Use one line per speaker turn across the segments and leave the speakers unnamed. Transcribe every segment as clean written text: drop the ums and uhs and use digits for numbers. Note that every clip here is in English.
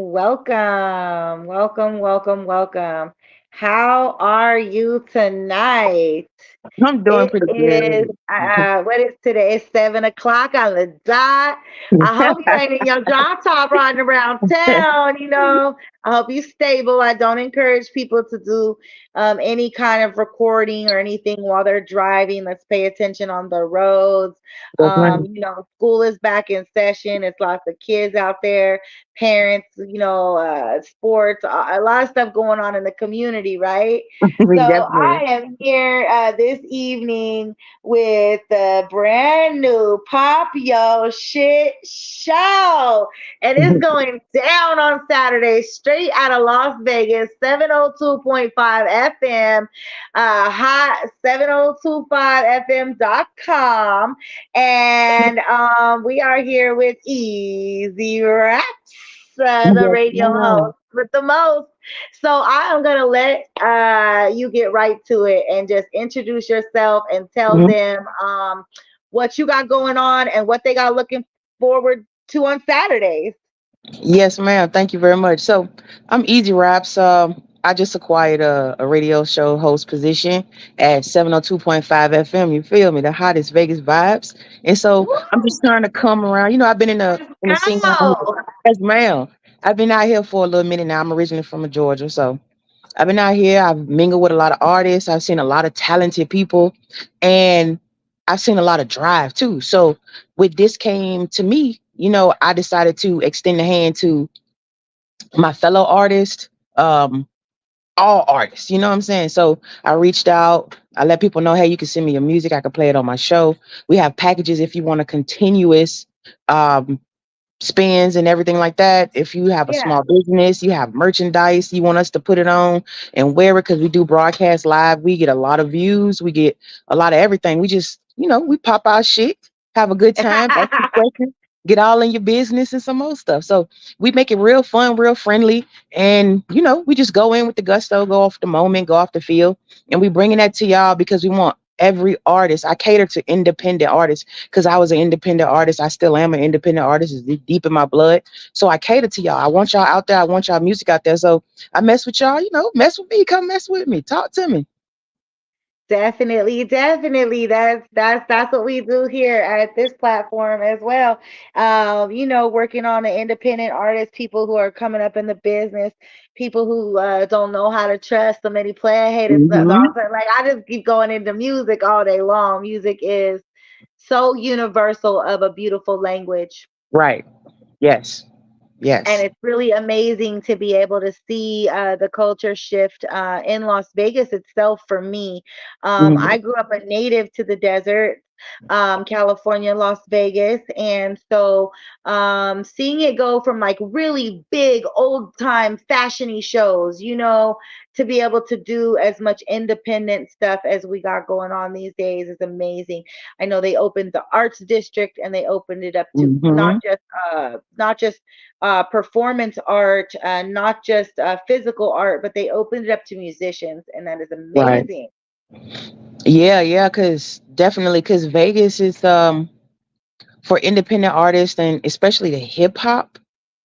Welcome, welcome, welcome, welcome. How are you tonight?
I'm doing
It
pretty
is
good.
what is today? It's 7 o'clock on the dot. I hope you ain't in your drop top riding around town. I hope you stable. I don't encourage people to do any kind of recording or anything while they're driving. Let's pay attention on the roads.
Yes, ma'am.
School is back in session. It's lots of kids out there, parents, sports, a lot of stuff going on in the community, right? So
Definitely.
I am here this evening with the brand new Pop Yo Shit show. And it's going down on Saturday, straight out of Las Vegas, 702.5 FM, hot 7025fm.com. And we are here with Easy Raps, the
Yes,
radio
ma'am.
host with the most. So I am gonna let you get right to it and just introduce yourself and tell
Mhm.
them what you got going on and what they got looking forward to on Saturdays.
Yes, ma'am. Thank you very much. So I'm Easy Raps. I just acquired a radio show host position at 702.5 FM. You feel me? The hottest Vegas vibes. And so I'm
Woo!
just trying to come around. I've been in the
Let's
scene out here.
go.
Yes, ma'am. I've been out here for a little minute now. I'm originally from Georgia, so I've been out here. I've mingled with a lot of artists. I've seen a lot of talented people, and I've seen a lot of drive too. So with this came to me, I decided to extend the hand to my fellow artists, all artists. You know what I'm saying? So I reached out. I let people know, hey, you can send me your music. I can play it on my show. We have packages if you want a continuous um, spins and everything like that. If you have a
Yeah.
small business, you have merchandise, you want us to put it on and wear it because we do broadcast live. We get a lot of views, we get a lot of everything. We just, we pop our shit, have a good time, ask you questions, get all in your business and some more stuff. So we make it real fun, real friendly. And, we just go in with the gusto, go off the moment, go off the field. And we bringing that to y'all because we want every artist. I cater to independent artists because I was an independent artist. I still am an independent artist. It's deep in my blood. So I cater to y'all. I want y'all out there. I want y'all music out there. So I mess with y'all, mess with me. Come mess with me. Talk to me.
Definitely, definitely. That's what we do here at this platform as well. Working on the independent artists, people who are coming up in the business, people who don't know how to trust so many player haters.
Hmm.
Like I just keep going into music all day long. Music is so universal of a beautiful language.
Right. Yes.
And
Yes.
it's really amazing to be able to see the culture shift in Las Vegas itself for me.
Hmm.
I grew up a native to the desert, California, Las Vegas. And so seeing it go from like really big, old time, fashiony shows, to be able to do as much independent stuff as we got going on these days is amazing. I know they opened the arts district and they opened it up to
Hmm.
not just performance art, not just physical art, but they opened it up to musicians, and that is
Right.
amazing.
Yeah. Yeah. Cause Vegas is for independent artists and especially the hip hop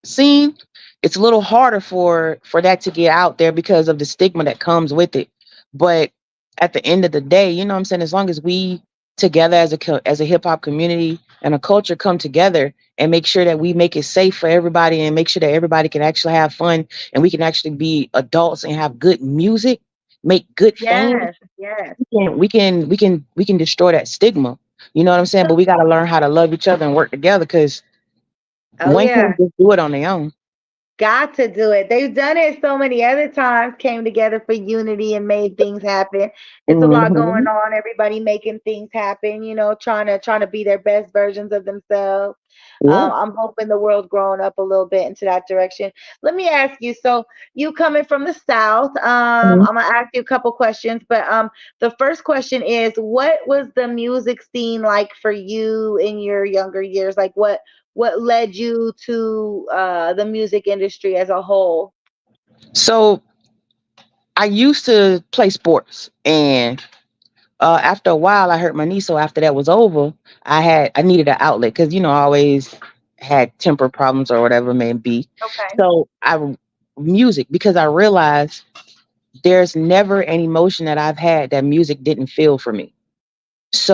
scene, it's a little harder for that to get out there because of the stigma that comes with it. But at the end of the day, you know what I'm saying, as long as we together as as a hip hop community and a culture come together and make sure that we make it safe for everybody and make sure that everybody can actually have fun and we can actually be adults and have good music, make good fame,
Yes, yes.
we can destroy that stigma. You know what I'm saying? But we got to learn how to love each other and work together because
Oh
one
yeah.
can't just do it on their own.
Got to do it. They've done it so many other times, came together for unity and made things happen. It's a lot going
Hmm.
on. Everybody making things happen, trying to be their best versions of themselves.
Yeah.
I'm hoping the world's growing up a little bit into that direction. Let me ask you, so you coming from the South,
Mhm.
I'm gonna ask you a couple questions, but the first question is, what was the music scene like for you in your younger years? Like what led you to the music industry as a whole?
So I used to play sports, and after a while, I hurt my knee. So after that was over, I needed an outlet because I always had temper problems or whatever it may be.
Okay.
So I music, because I realized there's never an emotion that I've had that music didn't feel for me.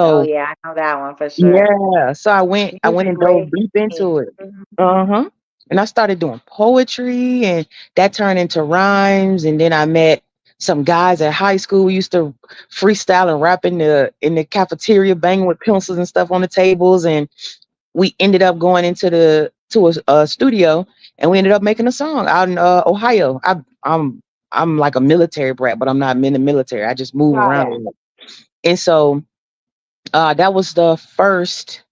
Oh
So
yeah, I know that one for sure.
yeah, so I went
Music
and dove
way.
deep into it.
Mhm.
Uh-huh. And I started doing poetry, and that turned into rhymes, and then I met some guys at high school. We used to freestyle and rap in the cafeteria, banging with pencils and stuff on the tables, and we ended up going into a studio, and we ended up making a song out in Ohio. I'm like a military brat, but I'm not in the military. I just move
Got
around a
it.
lot. And so that was the first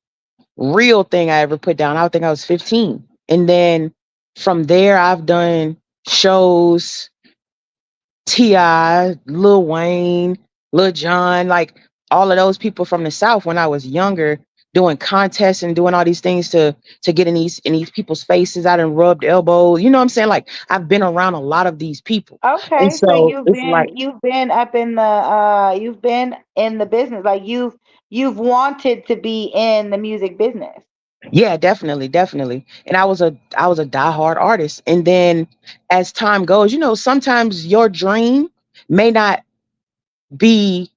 real thing I ever put down. I think I was 15. And then from there, I've done shows, T.I., Lil Wayne, Lil Jon, like all of those people from the South when I was younger, doing contests and doing all these things to get in these people's faces. I done rubbed elbows. You know what I'm saying? Like I've been around a lot of these people. And
Okay, so
so it's like,
you've been up in the you've been in the business. Like you've wanted to be in the music business.
yeah, definitely, definitely. And I was a diehard artist. And then as time goes, sometimes your dream may not be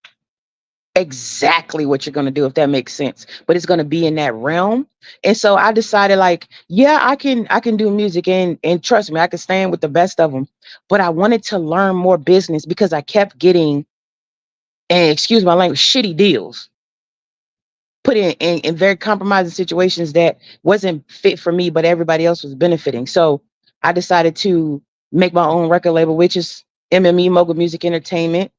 exactly what you're going to do, if that makes sense, but it's going to be in that realm. And so I decided, like, yeah, I can do music, and trust me, I can stand with the best of them. But I wanted to learn more business because I kept getting, and excuse my language, shitty deals put in very compromising situations that wasn't fit for me, but everybody else was benefiting. So I decided to make my own record label, which is MME, Mogul Music Entertainment.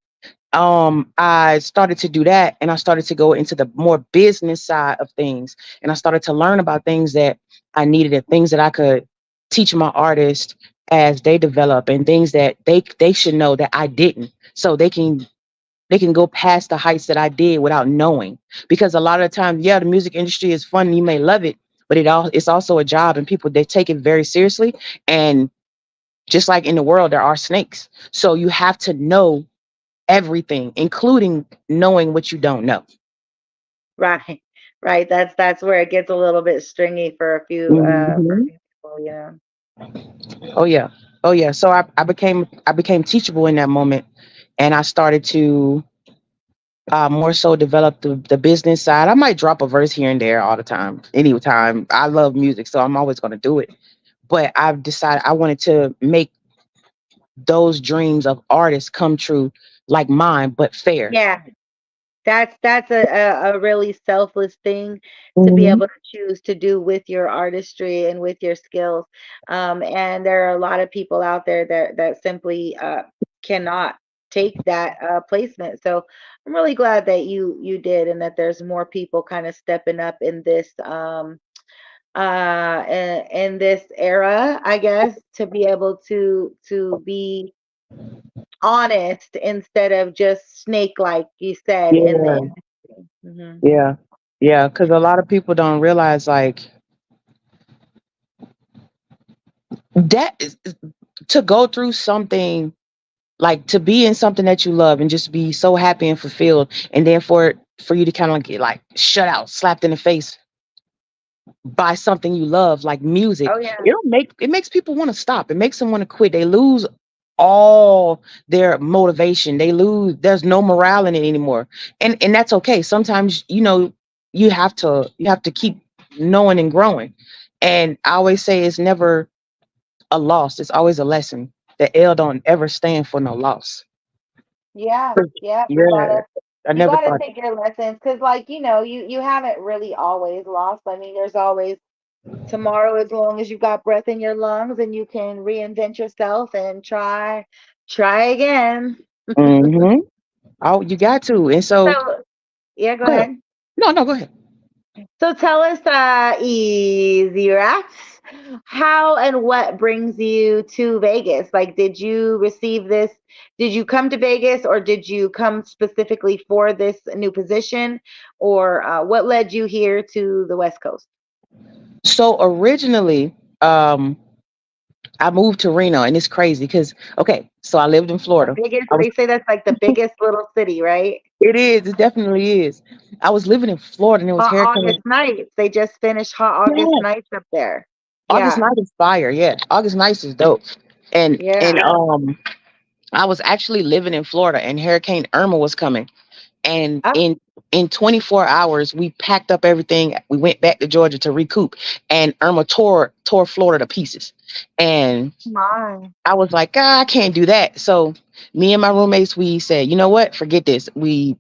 I started to do that, and I started to go into the more business side of things, and I started to learn about things that I needed, and things that I could teach my artists as they develop, and things that they should know that I didn't, so they can go past the heights that I did without knowing. Because a lot of the time, yeah, the music industry is fun and you may love it, but it's also a job, and people, they take it very seriously. And just like in the world, there are snakes. So you have to know everything, including knowing what you don't know.
Right. Right. That's where it gets a little bit stringy for a
Mhm.
few people.
Oh yeah. Oh yeah. So I became teachable in that moment, and I started to more so develop the business side. I might drop a verse here and there all the time, anytime. I love music, so I'm always going to do it. But I've decided I wanted to make those dreams of artists come true, like mine, but fair.
Yeah. That's a really selfless thing to be
Hmm.
able to choose to do with your artistry and with your skills. And there are a lot of people out there that simply cannot take that placement. So I'm really glad that you did, and that there's more people kind of stepping up in this in this era, I guess, to be able to be honest instead of just snake, like you said, in the
Yeah,
industry.
yeah, yeah. Because a lot of people don't realize, like, that to go through something, like to be in something that you love and just be so happy and fulfilled, and then for you to kind of like get like shut out, slapped in the face by something you love, like music,
Oh yeah.
it makes people want to stop. It makes them want to quit. They lose all their motivation. There's no morale in it anymore. And that's okay. Sometimes, you have to keep knowing and growing. And I always say it's never a loss, it's always a lesson. The L don't ever stand for no loss.
Yeah, yeah,
Yeah, I
you
never
gotta
thought.
take your lessons, because like, you haven't really always lost. I mean, there's always tomorrow, as long as you've got breath in your lungs and you can reinvent yourself and try again.
Hmm. Oh, you got to. And so
So yeah, go
go ahead.
ahead.
No, no, go ahead.
So tell us, Easy Rats, how and what brings you to Vegas? Like, did you receive this? Did you come to Vegas, or did you come specifically for this new position, or what led you here to the West Coast?
So originally, um, I moved to Reno, and it's crazy because okay, so I lived in
The
Florida.
biggest,
I was
they say that's like the biggest little city, right?
It is, it definitely is. I was living in Florida, and it was
Hot
Hurricane.
August nights. They just finished Hot August
Yeah,
nights up there.
August
Yeah.
night is fire. Yeah, August nights is dope. And
Yeah.
I was actually living in Florida, and Hurricane Irma was coming. And
Oh
in 24 hours, we packed up everything. We went back to Georgia to recoup, and Irma tore Florida to pieces. And
my.
I was like, I can't do that. So me and my roommates, we said, you know what? Forget this. We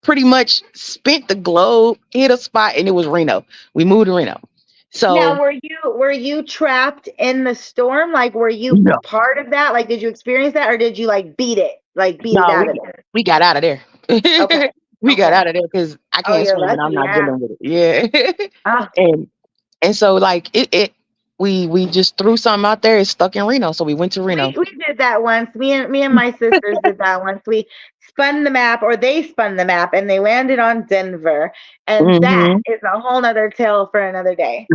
pretty much spent the globe, hit a spot, and it was Reno. We moved to Reno.
Now,
So
were you trapped in the storm? Like, were you
no,
part of that? Like, did you experience that, or did you like beat it? Like, beat it
no,
out of there?
we got out of there.
Okay.
We got
Okay.
out of there because I
Oh,
can't
you're
swim and
lucky.
I'm not
Yeah.
dealing with it. Yeah.
Oh,
and and so like it we just threw something out there. It's stuck in Reno. So we went to Reno.
we did that once. Me and my sisters did that once. We spun the map, or they spun the map, and they landed on Denver. And that
Hmm.
is a whole nother tale for another day.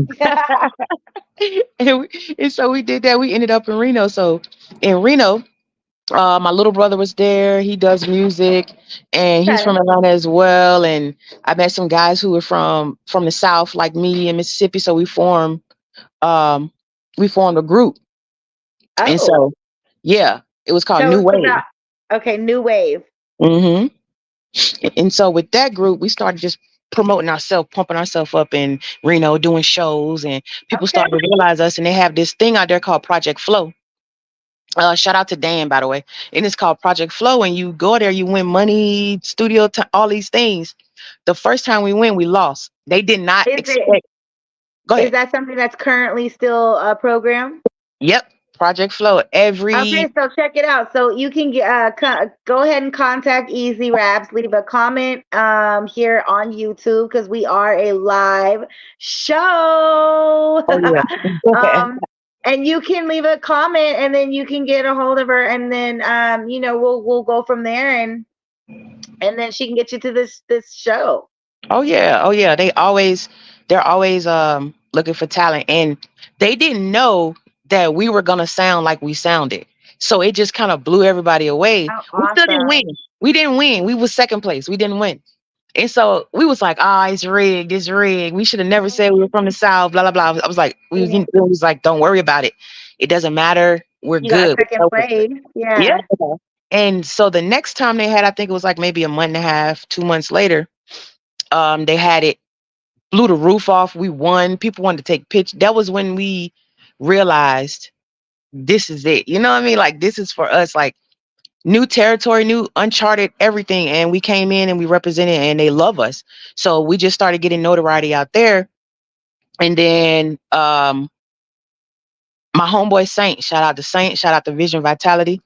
And so we did that. We ended up in Reno. So in Reno, my little brother was there. He does music, and he's
Okay.
from Atlanta as well. And I met some guys who were from the South, like me in Mississippi. So um we formed a group, and
Oh,
so yeah, it was called New
so
Wave.
that okay, new wave.
Hmm. And so with that group, we started just promoting ourselves, pumping ourselves up in Reno, doing shows, and people
Okay.
started to realize us. And they have this thing out there called Project Flow. Shout out to Dan, by the way. And it's called Project Flow. And you go there, you win money, studio, all these things. The first time we went, we lost. They did not
Is it
expect. Go
is
ahead.
that something that's currently still a program?
Yep. Project Flow.
Okay,
Every.
so check it out. So you can go ahead and contact Easy Raps. Leave a comment here on YouTube because we are a live show.
Oh, yeah.
um, and you can leave a comment, and then you can get a hold of her, and then we'll go from there, and then she can get you to this show.
Oh yeah, oh yeah. They're always looking for talent, and they didn't know that we were gonna sound like we sounded. So it just kind of blew everybody away.
Oh,
We still didn't win.
awesome!
We didn't win. We was second place. We didn't win. And so we was like, it's rigged. It's rigged. We should have never said we were from the South. Blah blah blah. I was like, we was like, don't worry about it. It doesn't matter. We're
You got
good.
second place.
Yeah.
Yeah.
And so the next time they had, I think it was like maybe a month and a half, 2 months later, they had it, blew the roof off. We won. People wanted to take pictures. That was when we realized this is it. You know what I mean? Like this is for us. Like new territory, new uncharted everything. And we came in and we represented, and they love us. So we just started getting notoriety out there. And then my homeboy Saint, shout out to Saint, shout out to Vision Vitality.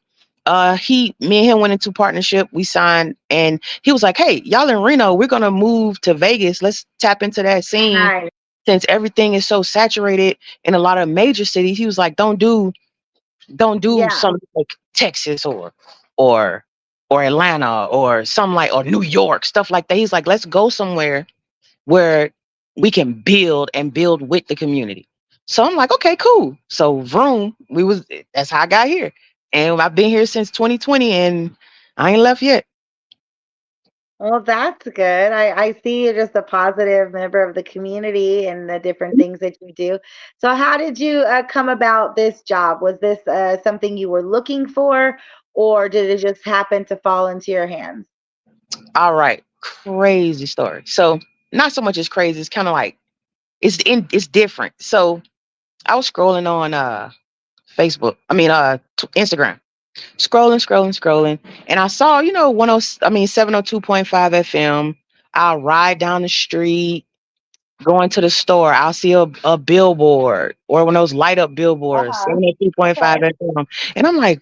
Me and him went into partnership. We signed, and he was like, "Hey, y'all in Reno, we're gonna move to Vegas. Let's tap into that scene
Nice.
since everything is so saturated in a lot of major cities." He was like, don't do
Yeah.
something like Texas or or Atlanta or something like or New York, stuff like that. He's like, let's go somewhere where we can build and build with the community. So I'm like, okay, cool. So vroom, that's how I got here. And I've been here since 2020, and I ain't left yet.
Well, that's good. I see you're just a positive member of the community and the different things that you do. So, how did you come about this job? Was this something you were looking for, or did it just happen to fall into your hands?
All right. Crazy story. So not so much as crazy, it's kind of like it's different. So I was scrolling on Facebook. I mean Instagram. Scrolling, and I saw, 702.5 FM. I'll ride down the street, going to the store. I'll see a billboard or one of those light up billboards,
Uh-huh.
702.5
Okay.
FM. And I'm like,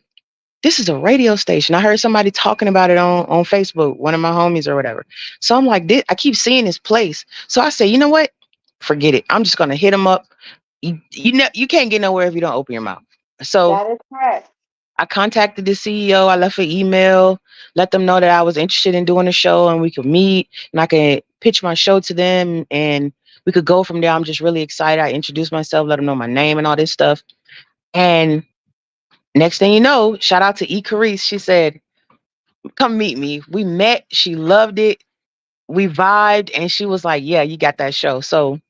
this is a radio station. I heard somebody talking about it on Facebook, one of my homies or whatever. So I'm like, I keep seeing this place. So I say, you know what? Forget it. I'm just gonna hit them up. You can't get nowhere if you don't open your mouth. So
That is correct.
I contacted the CEO. I left an email, let them know that I was interested in doing a show and we could meet and I could pitch my show to them and we could go from there. I'm just really excited. I introduced myself, let them know my name and all this stuff. And next thing you know, shout out to E. Carice. She said, come meet me. We met. She loved it. We vibed. And she was like, yeah, you got that show. So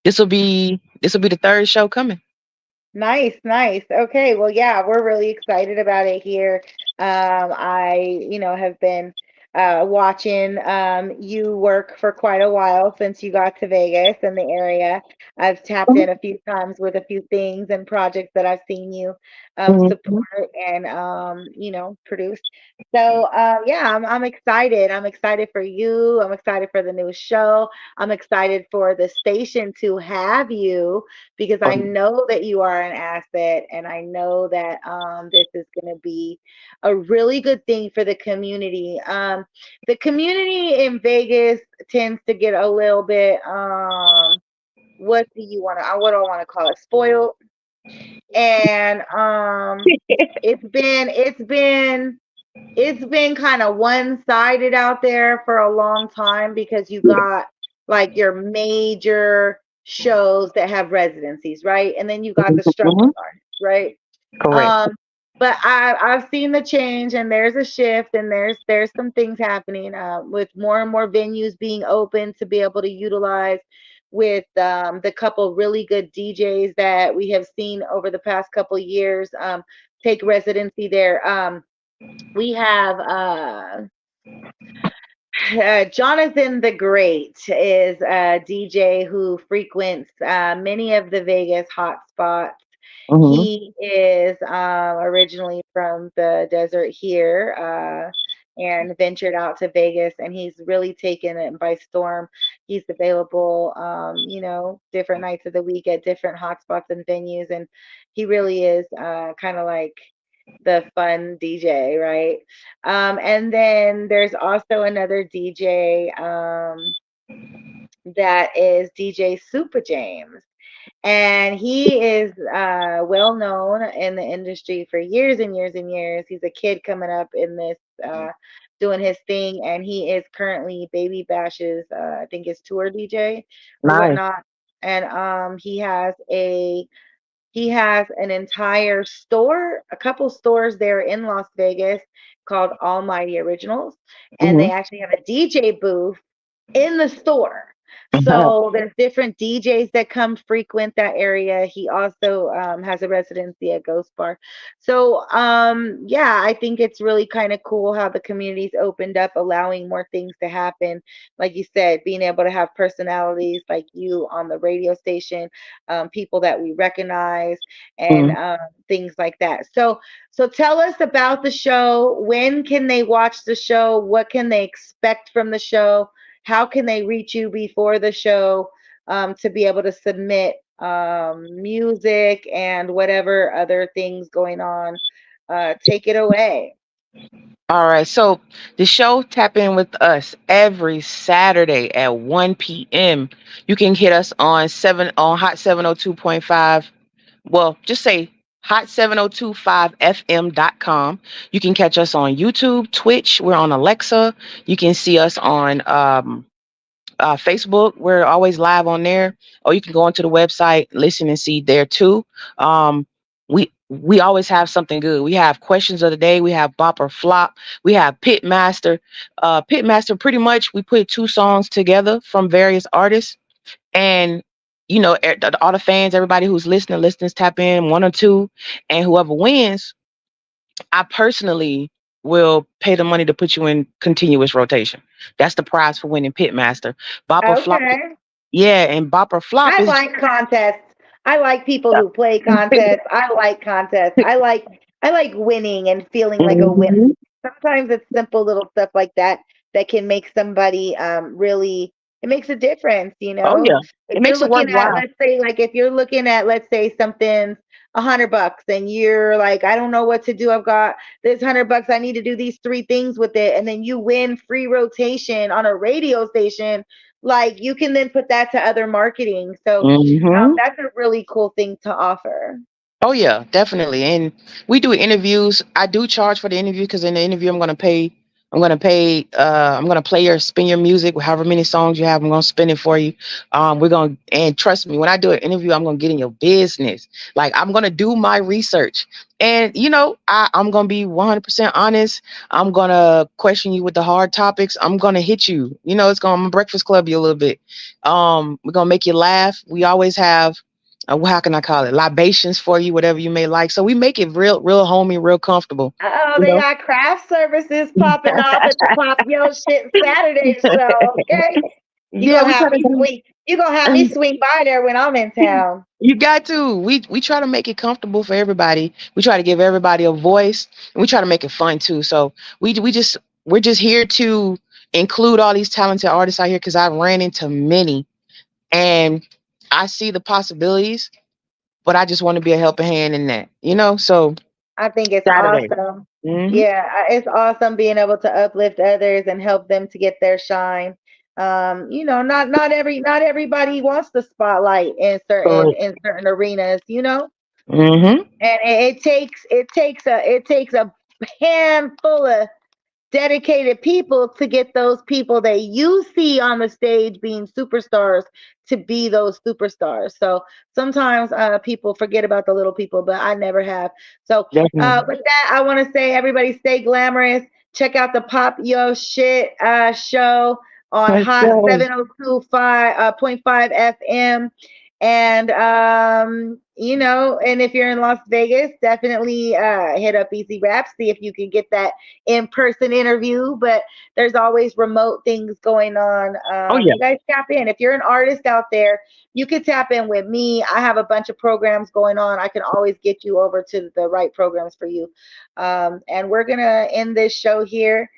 this will be the third show coming.
Nice, nice. Okay, well, yeah, we're really excited about it here. Have been watching you work for quite a while since you got to Vegas and the area. I've tapped in a few times with a few things and projects that I've seen you
Mhm.
support and produce. So yeah, I'm excited. I'm excited for you. I'm excited for the new show. I'm excited for the station to have you because I know that you are an asset and I know that this is going to be a really good thing for the community. The community in Vegas tends to get a little bit, what do I want to call it? Spoiled. And it's been kind of one-sided out there for a long time because you got like your major shows that have residencies, right? And then you got the struggling
Mhm.
artists, right?
Correct.
Um, but I've seen the change and there's a shift and there's some things happening with more and more venues being open to be able to utilize with the couple really good DJs that we have seen over the past couple years take residency there. We have Jonathan the Great is a DJ who frequents many of the Vegas hotspots.
Mhm.
He is originally from the desert here and ventured out to Vegas, and he's really taken it by storm. He's available, different nights of the week at different hotspots and venues, and he really is kind of like the fun DJ, right? And then there's also another DJ that is DJ Super James. And he is well known in the industry for years and years and years. He's a kid coming up in this, doing his thing, and he is currently Baby Bash's, I think, his tour DJ or
Nice.
whatnot. And he has an entire store, a couple stores there in Las Vegas called Almighty Originals, and they
Mhm.
actually have a DJ booth in the store. So there's different DJs that come frequent that area. He also has a residency at Ghost Bar. So yeah, I think it's really kind of cool how the community's opened up, allowing more things to happen. Like you said, being able to have personalities like you on the radio station, people that we recognize, and
Mhm.
things like that. So tell us about the show. When can they watch the show? What can they expect from the show? How can they reach you before the show to be able to submit music and whatever other things going on? Take it away.
All right. So the show Tap In with Us every Saturday at 1 p.m. You can hit us on Hot 702.5. Well, just say hot7025fm.com. You can catch us on YouTube, Twitch. We're on Alexa. You can see us on Facebook. We're always live on there, or you can go onto the website, listen and see there too. Um, we always have something good. We have questions of the day. We have bop or flop. We have Pitmaster. Pitmaster, pretty much we put two songs together from various artists, and all the fans, everybody who's listening, listeners tap in one or two, and whoever wins, I personally will pay the money to put you in continuous rotation. That's the prize for winning Pitmaster. Bop or flop.
Okay.
Yeah, and bop or flop
I
is
like contests. I like people who play contests. I like contests. I like winning and feeling like a winner.
Mhm.
Sometimes it's simple little stuff like that that can make somebody really, it makes a difference, you
Oh
know.
yeah,
If
it
you're
makes it
looking at,
worthwhile.
let's say, like if you're looking at, let's say, something's $100 and you're like, I don't know what to do. I've got this $100. I need to do these three things with it, and then you win free rotation on a radio station. Like you can then put that to other marketing. So
Hmm.
that's a really cool thing to offer.
Oh yeah, definitely. And we do interviews. I do charge for the interview because in the interview I'm going to pay. I'm gonna play your spin your music, however many songs you have, I'm gonna spin it for you. We're gonna and trust me, when I do an interview, I'm gonna get in your business. Like I'm gonna do my research. And I'm gonna be 100% honest. I'm gonna question you with the hard topics. I'm gonna hit you. It's gonna breakfast club you a little bit. We're gonna make you laugh. We always have how can I call it? Libations for you, whatever you may like. So we make it real homey, real comfortable.
Oh,
You
they
know?
got craft services popping off at the Pop Yo Shit Saturday show. Okay, you
Yeah,
gonna
we
have
try
me
to.
swing. You gonna have me swing by there when I'm in town.
You got to. We try to make it comfortable for everybody. We try to give everybody a voice, and we try to make it fun too. So we're just here to include all these talented artists out here because I ran into many, and I see the possibilities, but I just want to be a helping hand in that. So
I think it's
Saturday.
awesome.
Hmm.
Yeah, it's awesome being able to uplift others and help them to get their shine. Not everybody wants the spotlight in
Correct.
certain arenas,
Hmm.
and it takes a handful of dedicated people to get those people that you see on the stage being superstars to be those superstars. So sometimes people forget about the little people, but I never have. So
Definitely.
with that, I want to say everybody stay glamorous. Check out the Pop Yo Shit show on
Let's
Hot
go.
702.5 FM. And and if you're in Las Vegas, definitely hit up Easy Rap, see if you can get that in-person interview, but there's always remote things going on.
Oh yeah.
You guys tap in. If you're an artist out there, you can tap in with me. I have a bunch of programs going on. I can always get you over to the right programs for you. And we're gonna end this show here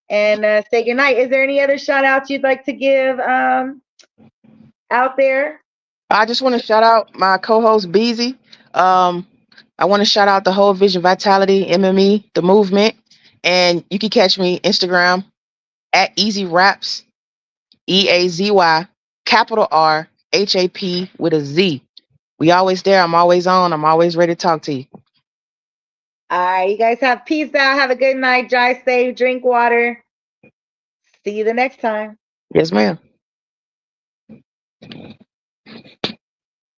and say goodnight. Is there any other shout outs you'd like to give out there?
I just want to shout out my co-host Beezy. Um, I want to shout out the whole Vision Vitality MME, the movement, and you can catch me Instagram at Easy Raps, EAZY, capital RHAP with a Z. We always there. I'm always on. I'm always ready to talk to you.
All right, you guys have peace out. Have a good night. Drive safe. Drink water. See you the next time.
Yes, ma'am.